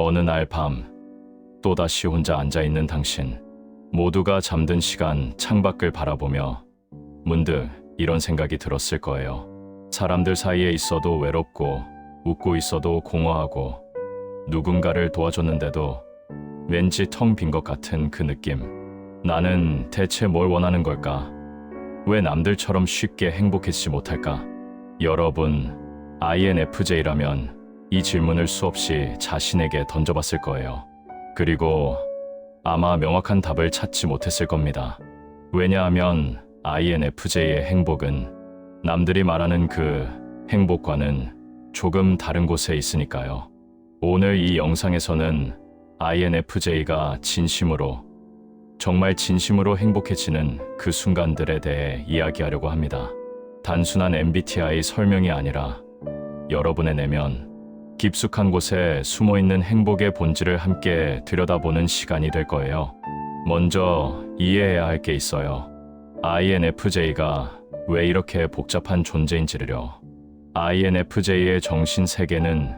어느 날 밤, 또다시 혼자 앉아있는 당신. 모두가 잠든 시간 창밖을 바라보며 문득 이런 생각이 들었을 거예요. 사람들 사이에 있어도 외롭고, 웃고 있어도 공허하고, 누군가를 도와줬는데도 왠지 텅 빈 것 같은 그 느낌. 나는 대체 뭘 원하는 걸까? 왜 남들처럼 쉽게 행복해지지 못할까? 여러분, INFJ라면 이 질문을 수없이 자신에게 던져봤을 거예요. 그리고 아마 명확한 답을 찾지 못했을 겁니다. 왜냐하면 INFJ의 행복은 남들이 말하는 그 행복과는 조금 다른 곳에 있으니까요. 오늘 이 영상에서는 INFJ가 진심으로, 정말 진심으로 행복해지는 그 순간들에 대해 이야기하려고 합니다. 단순한 MBTI 설명이 아니라 여러분의 내면, 깊숙한 곳에 숨어있는 행복의 본질을 함께 들여다보는 시간이 될 거예요. 먼저 이해해야 할 게 있어요. INFJ가 왜 이렇게 복잡한 존재인지를요. INFJ의 정신 세계는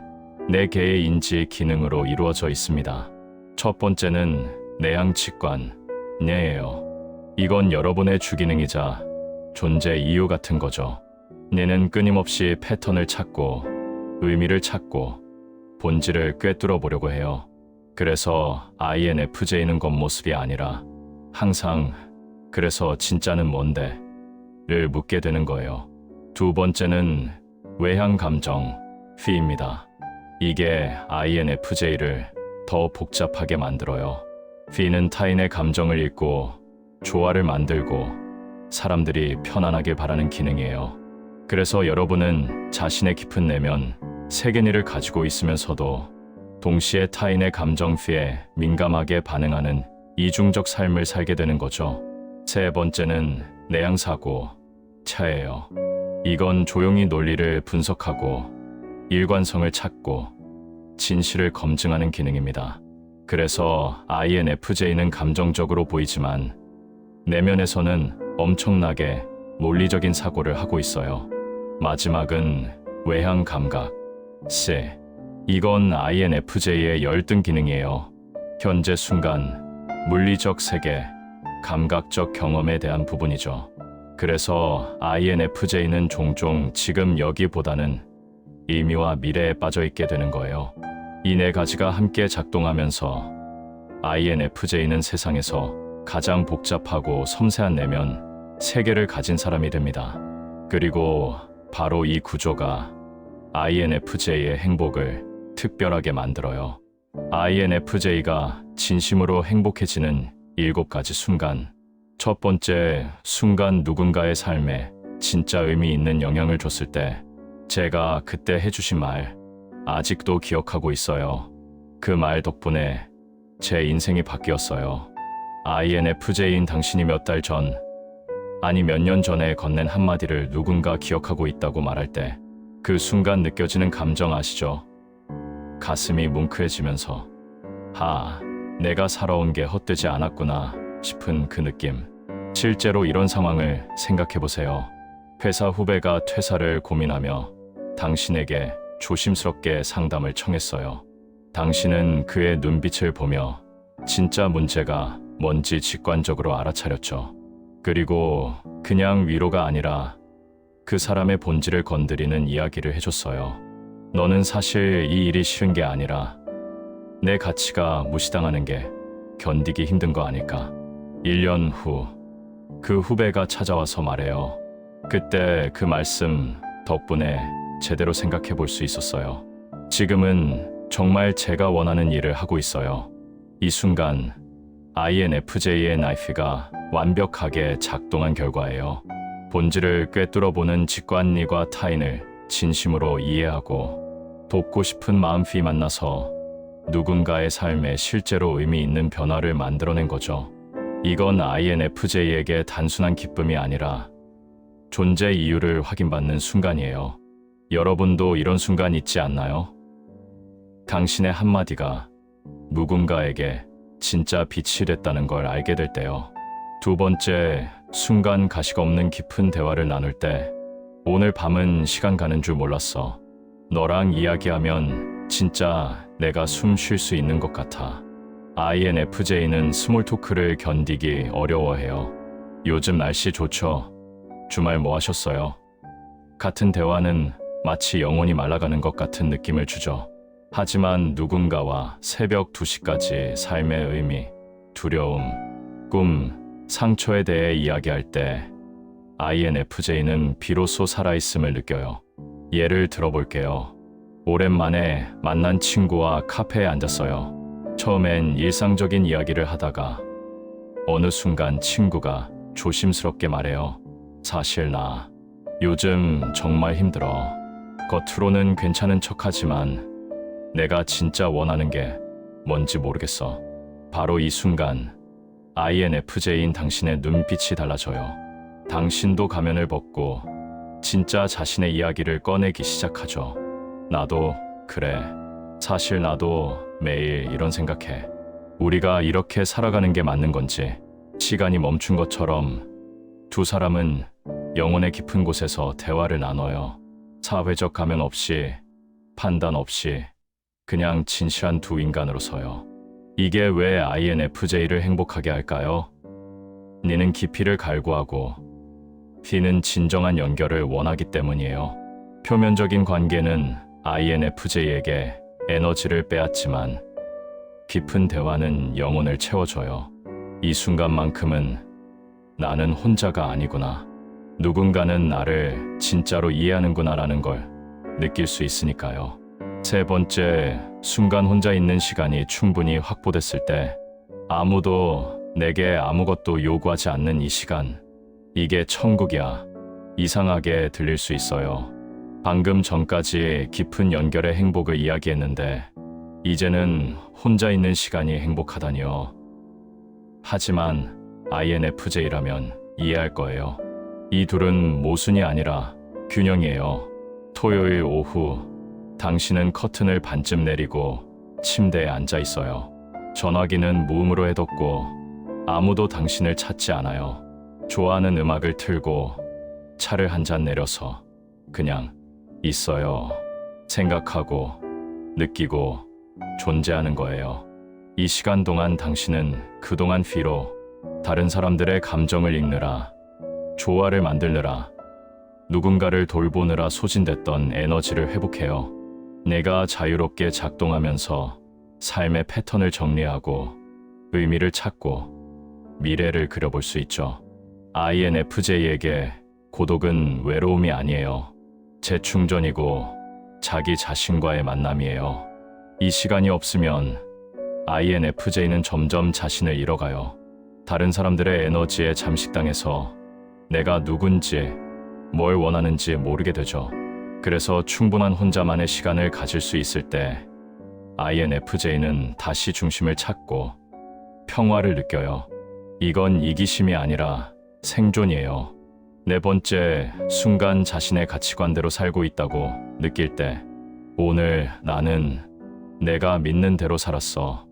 4개의 인지 기능으로 이루어져 있습니다. 첫 번째는 내향직관, 뇌예요. 이건 여러분의 주기능이자 존재 이유 같은 거죠. 뇌는 끊임없이 패턴을 찾고, 의미를 찾고, 본질을 꿰뚫어 보려고 해요. 그래서 INFJ는 겉모습이 아니라 항상 그래서 진짜는 뭔데? 를 묻게 되는 거예요. 두 번째는 외향 감정, F입니다. 이게 INFJ를 더 복잡하게 만들어요. F는 타인의 감정을 읽고 조화를 만들고 사람들이 편안하길 바라는 기능이에요. 그래서 여러분은 자신의 깊은 내면, 세계관을 가지고 있으면서도 동시에 타인의 감정 F에 민감하게 반응하는 이중적 삶을 살게 되는 거죠. 세 번째는 내향사고, 차예요. 이건 조용히 논리를 분석하고 일관성을 찾고 진실을 검증하는 기능입니다. 그래서 INFJ는 감정적으로 보이지만 내면에서는 엄청나게 논리적인 사고를 하고 있어요. 마지막은 외향 감각, C. 이건 INFJ의 열등 기능이에요. 현재 순간, 물리적 세계, 감각적 경험에 대한 부분이죠. 그래서 INFJ는 종종 지금 여기보다는 의미와 미래에 빠져 있게 되는 거예요. 이 4가지가 함께 작동하면서 INFJ는 세상에서 가장 복잡하고 섬세한 내면, 세계를 가진 사람이 됩니다. 그리고 바로 이 구조가 INFJ의 행복을 특별하게 만들어요. INFJ가 진심으로 행복해지는 7가지 순간. 첫 번째, 순간 누군가의 삶에 진짜 의미 있는 영향을 줬을 때, 제가 그때 해주신 말, 아직도 기억하고 있어요. 그 말 덕분에 제 인생이 바뀌었어요. INFJ인 당신이 몇 달 전, 아니 몇 년 전에 건넨 한마디를 누군가 기억하고 있다고 말할 때, 그 순간 느껴지는 감정 아시죠? 가슴이 뭉클해지면서 내가 살아온 게 헛되지 않았구나 싶은 그 느낌. 실제로 이런 상황을 생각해보세요. 회사 후배가 퇴사를 고민하며 당신에게 조심스럽게 상담을 청했어요. 당신은 그의 눈빛을 보며 진짜 문제가 뭔지 직관적으로 알아차렸죠. 그리고 그냥 위로가 아니라 그 사람의 본질을 건드리는 이야기를 해줬어요. 너는 사실 이 일이 싫은 게 아니라 내 가치가 무시당하는 게 견디기 힘든 거 아닐까. 1년 후, 그 후배가 찾아와서 말해요. 그때 그 말씀 덕분에 제대로 생각해 볼 수 있었어요. 지금은 정말 제가 원하는 일을 하고 있어요. 이 순간 INFJ의 나이프가 완벽하게 작동한 결과예요. 본질을 꿰뚫어보는 직관리과 타인을 진심으로 이해하고 돕고 싶은 마음이 만나서 누군가의 삶에 실제로 의미 있는 변화를 만들어낸 거죠. 이건 INFJ에게 단순한 기쁨이 아니라 존재 이유를 확인받는 순간이에요. 여러분도 이런 순간 있지 않나요? 당신의 한마디가 누군가에게 진짜 빛이 됐다는 걸 알게 될 때요. 두 번째, 순간 가시가 없는 깊은 대화를 나눌 때, 오늘 밤은 시간 가는 줄 몰랐어. 너랑 이야기하면 진짜 내가 숨 쉴 수 있는 것 같아. INFJ는 스몰 토크를 견디기 어려워해요. 요즘 날씨 좋죠? 주말 뭐 하셨어요? 같은 대화는 마치 영혼이 말라가는 것 같은 느낌을 주죠. 하지만 누군가와 새벽 2시까지 삶의 의미, 두려움, 꿈, 상처에 대해 이야기할 때 INFJ는 비로소 살아있음을 느껴요. 예를 들어볼게요. 오랜만에 만난 친구와 카페에 앉았어요. 처음엔 일상적인 이야기를 하다가 어느 순간 친구가 조심스럽게 말해요. 사실 나 요즘 정말 힘들어. 겉으로는 괜찮은 척하지만 내가 진짜 원하는 게 뭔지 모르겠어. 바로 이 순간 INFJ인 당신의 눈빛이 달라져요. 당신도 가면을 벗고 진짜 자신의 이야기를 꺼내기 시작하죠. 나도 그래. 사실 나도 매일 이런 생각해. 우리가 이렇게 살아가는 게 맞는 건지, 시간이 멈춘 것처럼 두 사람은 영혼의 깊은 곳에서 대화를 나눠요. 사회적 가면 없이, 판단 없이, 그냥 진실한 두 인간으로서요. 이게 왜 INFJ를 행복하게 할까요? 니는 깊이를 갈구하고 T는 진정한 연결을 원하기 때문이에요. 표면적인 관계는 INFJ에게 에너지를 빼앗지만 깊은 대화는 영혼을 채워줘요. 이 순간만큼은 나는 혼자가 아니구나. 누군가는 나를 진짜로 이해하는구나라는 걸 느낄 수 있으니까요. 세 번째, 순간 혼자 있는 시간이 충분히 확보됐을 때 아무도 내게 아무것도 요구하지 않는 이 시간, 이게 천국이야. 이상하게 들릴 수 있어요. 방금 전까지 깊은 연결의 행복을 이야기했는데 이제는 혼자 있는 시간이 행복하다니요. 하지만 INFJ라면 이해할 거예요. 이 둘은 모순이 아니라 균형이에요. 토요일 오후 당신은 커튼을 반쯤 내리고 침대에 앉아 있어요. 전화기는 무음으로 해뒀고 아무도 당신을 찾지 않아요. 좋아하는 음악을 틀고 차를 한 잔 내려서 그냥 있어요. 생각하고 느끼고 존재하는 거예요. 이 시간 동안 당신은 그동안 피로 다른 사람들의 감정을 읽느라, 조화를 만들느라, 누군가를 돌보느라 소진됐던 에너지를 회복해요. 내가 자유롭게 작동하면서 삶의 패턴을 정리하고 의미를 찾고 미래를 그려볼 수 있죠. INFJ에게 고독은 외로움이 아니에요. 재충전이고 자기 자신과의 만남이에요. 이 시간이 없으면 INFJ는 점점 자신을 잃어가요. 다른 사람들의 에너지에 잠식당해서 내가 누군지, 뭘 원하는지 모르게 되죠. 그래서 충분한 혼자만의 시간을 가질 수 있을 때 INFJ는 다시 중심을 찾고 평화를 느껴요. 이건 이기심이 아니라 생존이에요. 네 번째, 순간 자신의 가치관대로 살고 있다고 느낄 때 오늘 나는 내가 믿는 대로 살았어.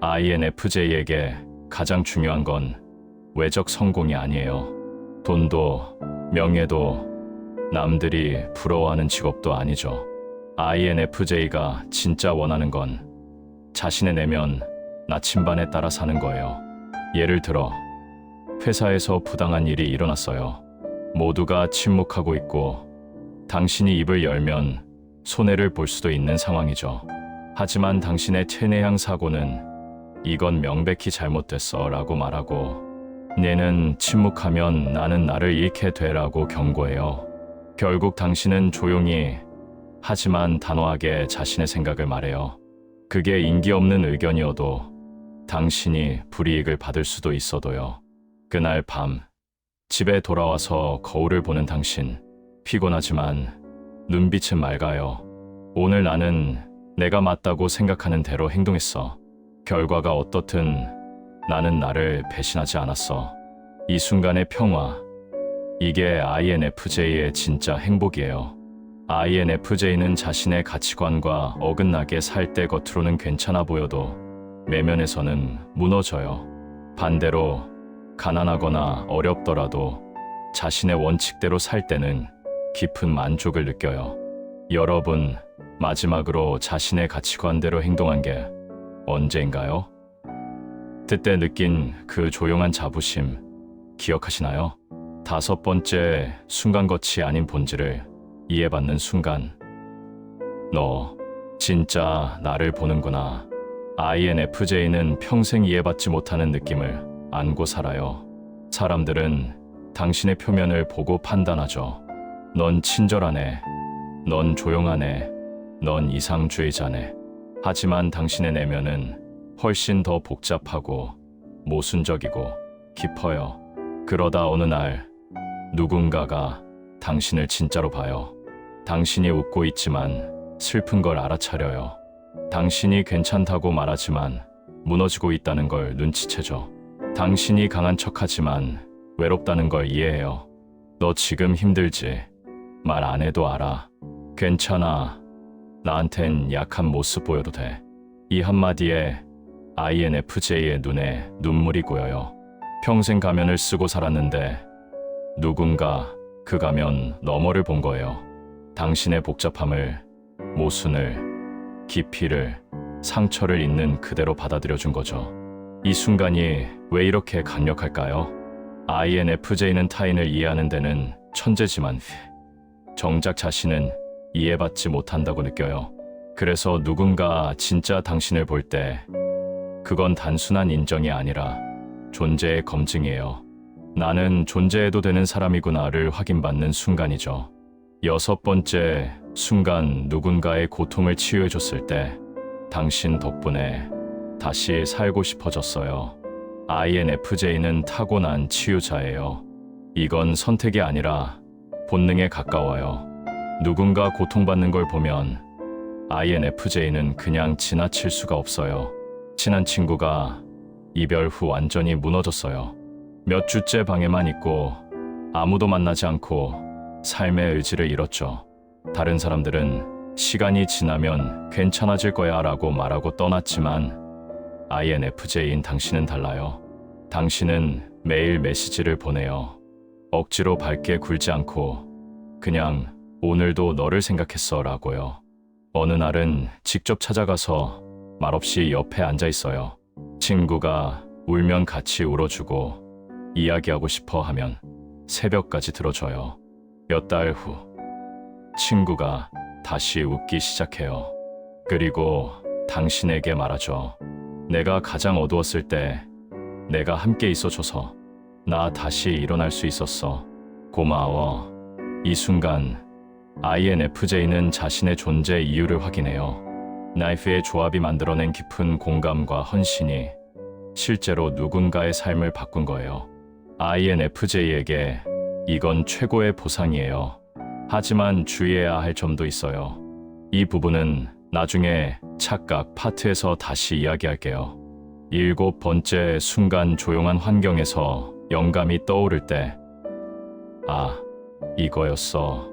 INFJ에게 가장 중요한 건 외적 성공이 아니에요. 돈도 명예도 남들이 부러워하는 직업도 아니죠. INFJ가 진짜 원하는 건 자신의 내면 나침반에 따라 사는 거예요. 예를 들어 회사에서 부당한 일이 일어났어요. 모두가 침묵하고 있고 당신이 입을 열면 손해를 볼 수도 있는 상황이죠. 하지만 당신의 최내향 사고는 이건 명백히 잘못됐어 라고 말하고 얘는 침묵하면 나는 나를 잃게 되라고 경고해요. 결국 당신은 조용히 하지만 단호하게 자신의 생각을 말해요. 그게 인기 없는 의견이어도 당신이 불이익을 받을 수도 있어도요. 그날 밤 집에 돌아와서 거울을 보는 당신, 피곤하지만 눈빛은 맑아요. 오늘 나는 내가 맞다고 생각하는 대로 행동했어. 결과가 어떻든 나는 나를 배신하지 않았어. 이 순간의 평화, 이게 INFJ의 진짜 행복이에요. INFJ는 자신의 가치관과 어긋나게 살 때 겉으로는 괜찮아 보여도 내면에서는 무너져요. 반대로 가난하거나 어렵더라도 자신의 원칙대로 살 때는 깊은 만족을 느껴요. 여러분, 마지막으로 자신의 가치관대로 행동한 게 언제인가요? 그때 느낀 그 조용한 자부심 기억하시나요? 다섯 번째 순간 것이 아닌 본질을 이해받는 순간. 너 진짜 나를 보는구나. INFJ는 평생 이해받지 못하는 느낌을 안고 살아요. 사람들은 당신의 표면을 보고 판단하죠. 넌 친절하네. 넌 조용하네. 넌 이상주의자네. 하지만 당신의 내면은 훨씬 더 복잡하고 모순적이고 깊어요. 그러다 어느 날 누군가가 당신을 진짜로 봐요. 당신이 웃고 있지만 슬픈 걸 알아차려요. 당신이 괜찮다고 말하지만 무너지고 있다는 걸 눈치채죠. 당신이 강한 척하지만 외롭다는 걸 이해해요. 너 지금 힘들지? 말 안 해도 알아. 괜찮아. 나한텐 약한 모습 보여도 돼. 이 한마디에 INFJ의 눈에 눈물이 고여요. 평생 가면을 쓰고 살았는데 누군가 그 가면 너머를 본 거예요. 당신의 복잡함을, 모순을, 깊이를, 상처를 있는 그대로 받아들여 준 거죠. 이 순간이 왜 이렇게 강력할까요? INFJ는 타인을 이해하는 데는 천재지만 정작 자신은 이해받지 못한다고 느껴요. 그래서 누군가 진짜 당신을 볼 때 그건 단순한 인정이 아니라 존재의 검증이에요. 나는 존재해도 되는 사람이구나를 확인받는 순간이죠. 여섯 번째 순간, 누군가의 고통을 치유해줬을 때 당신 덕분에 다시 살고 싶어졌어요. INFJ는 타고난 치유자예요. 이건 선택이 아니라 본능에 가까워요. 누군가 고통받는 걸 보면 INFJ는 그냥 지나칠 수가 없어요. 친한 친구가 이별 후 완전히 무너졌어요. 몇 주째 방에만 있고 아무도 만나지 않고 삶의 의지를 잃었죠. 다른 사람들은 시간이 지나면 괜찮아질 거야 라고 말하고 떠났지만 INFJ인 당신은 달라요. 당신은 매일 메시지를 보내요. 억지로 밝게 굴지 않고 그냥 오늘도 너를 생각했어 라고요. 어느 날은 직접 찾아가서 말없이 옆에 앉아 있어요. 친구가 울면 같이 울어주고 이야기하고 싶어 하면 새벽까지 들어줘요. 몇 달 후 친구가 다시 웃기 시작해요. 그리고 당신에게 말하죠. 내가 가장 어두웠을 때 내가 함께 있어줘서 나 다시 일어날 수 있었어. 고마워. 이 순간 INFJ는 자신의 존재 이유를 확인해요. 나이프의 조합이 만들어낸 깊은 공감과 헌신이 실제로 누군가의 삶을 바꾼 거예요. INFJ에게 이건 최고의 보상이에요. 하지만 주의해야 할 점도 있어요. 이 부분은 나중에 착각 파트에서 다시 이야기할게요. 일곱 번째 순간, 조용한 환경에서 영감이 떠오를 때, 아, 이거였어.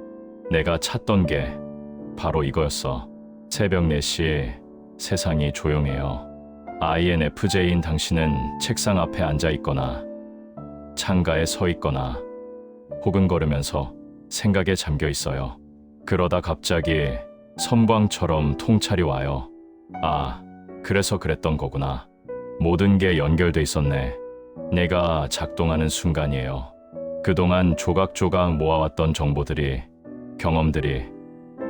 내가 찾던 게 바로 이거였어. 새벽 4시 세상이 조용해요. INFJ인 당신은 책상 앞에 앉아 있거나 창가에 서 있거나 혹은 걸으면서 생각에 잠겨 있어요. 그러다 갑자기 섬광처럼 통찰이 와요. 아, 그래서 그랬던 거구나. 모든 게 연결돼 있었네. 내가 작동하는 순간이에요. 그동안 조각조각 모아왔던 정보들이, 경험들이,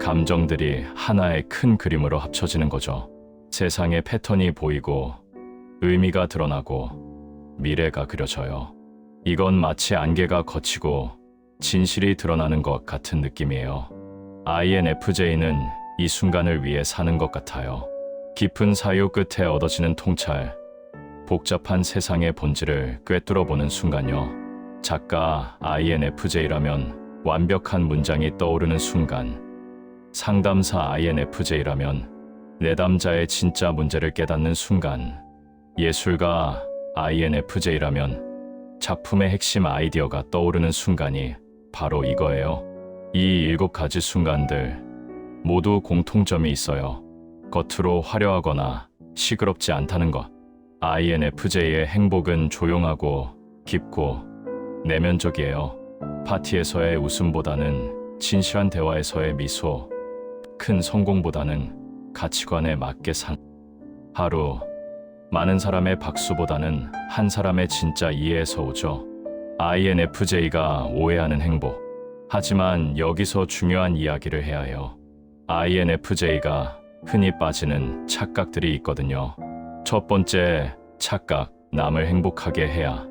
감정들이 하나의 큰 그림으로 합쳐지는 거죠. 세상의 패턴이 보이고 의미가 드러나고 미래가 그려져요. 이건 마치 안개가 걷히고 진실이 드러나는 것 같은 느낌이에요. INFJ는 이 순간을 위해 사는 것 같아요. 깊은 사유 끝에 얻어지는 통찰, 복잡한 세상의 본질을 꿰뚫어보는 순간요. 작가 INFJ라면 완벽한 문장이 떠오르는 순간, 상담사 INFJ라면 내담자의 진짜 문제를 깨닫는 순간, 예술가 INFJ라면 작품의 핵심 아이디어가 떠오르는 순간이 바로 이거예요. 이 7가지 순간들 모두 공통점이 있어요. 겉으로 화려하거나 시끄럽지 않다는 것. INFJ의 행복은 조용하고 깊고 내면적이에요. 파티에서의 웃음보다는 진실한 대화에서의 미소, 큰 성공보다는 가치관에 맞게 산 하루, 많은 사람의 박수보다는 한 사람의 진짜 이해에서 오죠. INFJ가 오해하는 행복. 하지만 여기서 중요한 이야기를 해야 해요. INFJ가 흔히 빠지는 착각들이 있거든요. 첫 번째 착각, 남을 행복하게 해야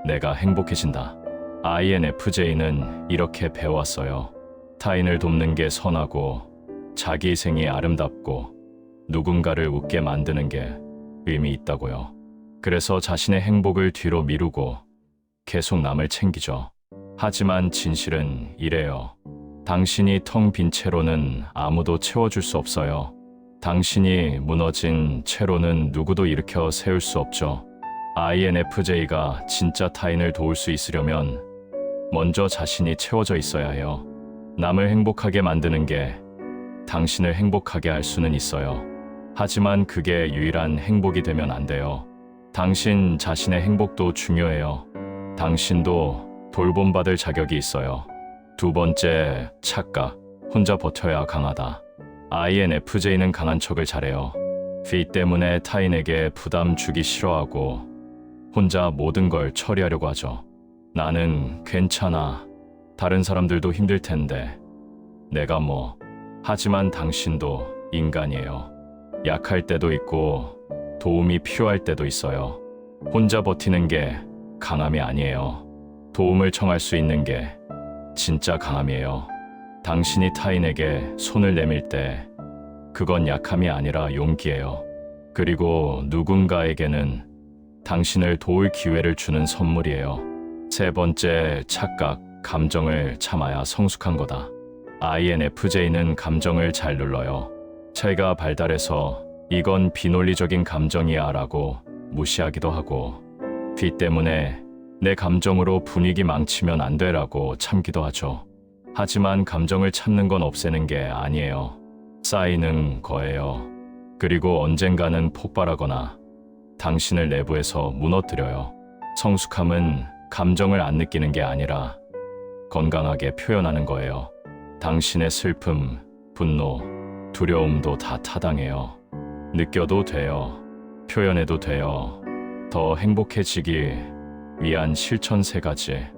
내가 행복해진다. INFJ는 이렇게 배웠어요. 타인을 돕는 게 선하고 자기 희생이 아름답고 누군가를 웃게 만드는 게 의미 있다고요. 그래서 자신의 행복을 뒤로 미루고 계속 남을 챙기죠. 하지만 진실은 이래요. 당신이 텅 빈 채로는 아무도 채워줄 수 없어요. 당신이 무너진 채로는 누구도 일으켜 세울 수 없죠. INFJ가 진짜 타인을 도울 수 있으려면 먼저 자신이 채워져 있어야 해요. 남을 행복하게 만드는 게 당신을 행복하게 할 수는 있어요. 하지만 그게 유일한 행복이 되면 안 돼요. 당신 자신의 행복도 중요해요. 당신도 돌봄받을 자격이 있어요. 두 번째 착각, 혼자 버텨야 강하다. INFJ는 강한 척을 잘해요. 피 때문에 타인에게 부담 주기 싫어하고 혼자 모든 걸 처리하려고 하죠. 나는 괜찮아. 다른 사람들도 힘들 텐데. 내가 뭐. 하지만 당신도 인간이에요. 약할 때도 있고 도움이 필요할 때도 있어요. 혼자 버티는 게 강함이 아니에요. 도움을 청할 수 있는 게 진짜 강함이에요. 당신이 타인에게 손을 내밀 때 그건 약함이 아니라 용기예요. 그리고 누군가에게는 당신을 도울 기회를 주는 선물이에요. 세 번째 착각, 감정을 참아야 성숙한 거다. INFJ는 감정을 잘 눌러요. 제가 발달해서 이건 비논리적인 감정이야 라고 무시하기도 하고 피 때문에 내 감정으로 분위기 망치면 안 돼라고 참기도 하죠. 하지만 감정을 참는 건 없애는 게 아니에요. 쌓이는 거예요. 그리고 언젠가는 폭발하거나 당신을 내부에서 무너뜨려요. 성숙함은 감정을 안 느끼는 게 아니라 건강하게 표현하는 거예요. 당신의 슬픔, 분노, 두려움도 다 타당해요. 느껴도 돼요. 표현해도 돼요. 더 행복해지기 위한 실천 3가지.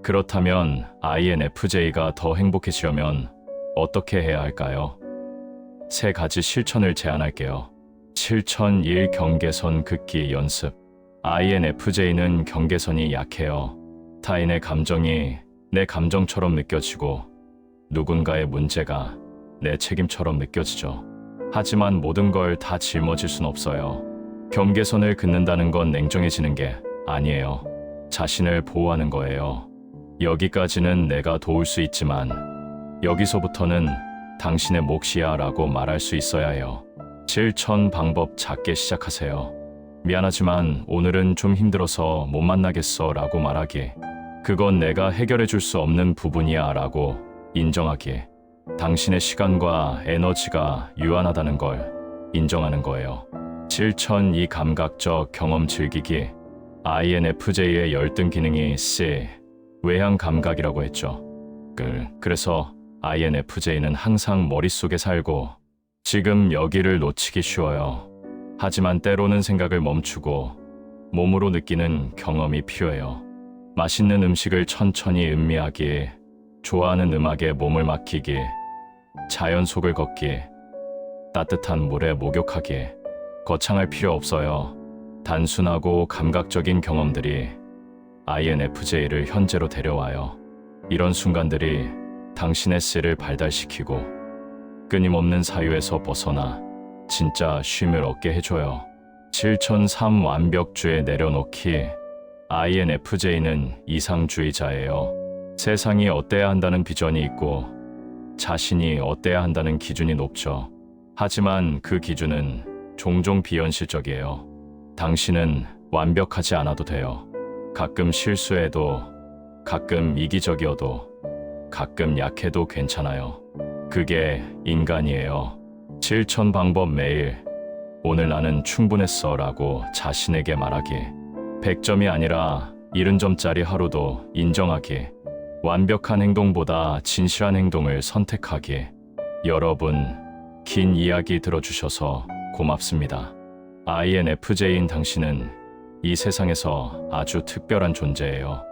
그렇다면 INFJ가 더 행복해지려면 어떻게 해야 할까요? 3가지 실천을 제안할게요. 실천 1. 경계선 긋기 연습. INFJ는 경계선이 약해요. 타인의 감정이 내 감정처럼 느껴지고 누군가의 문제가 내 책임처럼 느껴지죠. 하지만 모든 걸 다 짊어질 순 없어요. 경계선을 긋는다는 건 냉정해지는 게 아니에요. 자신을 보호하는 거예요. 여기까지는 내가 도울 수 있지만 여기서부터는 당신의 몫이야 라고 말할 수 있어야 해요. 실천 방법 작게 시작하세요. 미안하지만 오늘은 좀 힘들어서 못 만나겠어 라고 말하기. 그건 내가 해결해 줄 수 없는 부분이야 라고 인정하기. 당신의 시간과 에너지가 유한하다는 걸 인정하는 거예요. 실천 2. 감각적 경험 즐기기. INFJ의 열등 기능이 C. 외향 감각이라고 했죠. 그래서 INFJ는 항상 머릿속에 살고 지금 여기를 놓치기 쉬워요. 하지만 때로는 생각을 멈추고 몸으로 느끼는 경험이 필요해요. 맛있는 음식을 천천히 음미하기, 좋아하는 음악에 몸을 맡기기, 자연 속을 걷기, 따뜻한 물에 목욕하기. 거창할 필요 없어요. 단순하고 감각적인 경험들이 INFJ를 현재로 데려와요. 이런 순간들이 당신의 C를 발달시키고 끊임없는 사유에서 벗어나 진짜 쉼을 얻게 해줘요. 실천 3. 완벽주의 내려놓기. INFJ는 이상주의자예요. 세상이 어때야 한다는 비전이 있고 자신이 어때야 한다는 기준이 높죠. 하지만 그 기준은 종종 비현실적이에요. 당신은 완벽하지 않아도 돼요. 가끔 실수해도, 가끔 이기적이어도, 가끔 약해도 괜찮아요. 그게 인간이에요. 실천 방법 매일 오늘 나는 충분했어 라고 자신에게 말하기. 100점이 아니라 70점짜리 하루도 인정하기. 완벽한 행동보다 진실한 행동을 선택하기. 여러분, 긴 이야기 들어주셔서 고맙습니다. INFJ인 당신은 이 세상에서 아주 특별한 존재예요.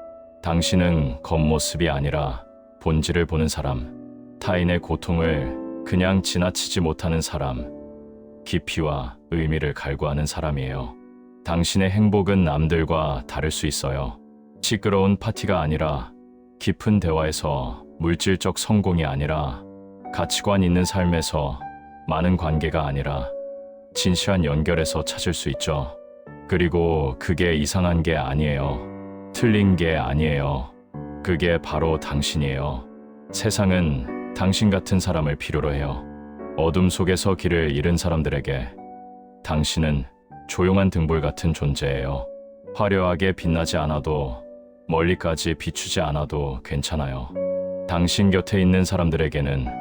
당신은 겉모습이 아니라 본질을 보는 사람, 타인의 고통을 그냥 지나치지 못하는 사람, 깊이와 의미를 갈구하는 사람이에요. 당신의 행복은 남들과 다를 수 있어요. 시끄러운 파티가 아니라, 깊은 대화에서, 물질적 성공이 아니라, 가치관 있는 삶에서, 많은 관계가 아니라 진실한 연결에서 찾을 수 있죠. 그리고 그게 이상한 게 아니에요. 틀린 게 아니에요. 그게 바로 당신이에요. 세상은 당신 같은 사람을 필요로 해요. 어둠 속에서 길을 잃은 사람들에게 당신은 조용한 등불 같은 존재예요. 화려하게 빛나지 않아도, 멀리까지 비추지 않아도 괜찮아요. 당신 곁에 있는 사람들에게는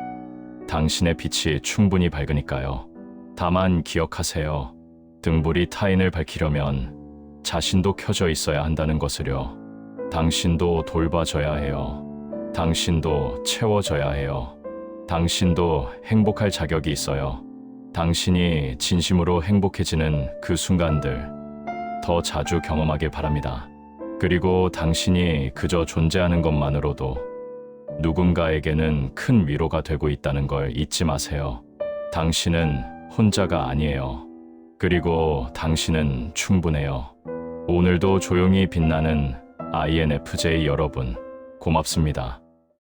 당신의 빛이 충분히 밝으니까요. 다만 기억하세요. 등불이 타인을 밝히려면 자신도 켜져 있어야 한다는 것을요. 당신도 돌봐줘야 해요. 당신도 채워져야 해요. 당신도 행복할 자격이 있어요. 당신이 진심으로 행복해지는 그 순간들 더 자주 경험하길 바랍니다. 그리고 당신이 그저 존재하는 것만으로도 누군가에게는 큰 위로가 되고 있다는 걸 잊지 마세요. 당신은 혼자가 아니에요. 그리고 당신은 충분해요. 오늘도 조용히 빛나는 INFJ 여러분, 고맙습니다.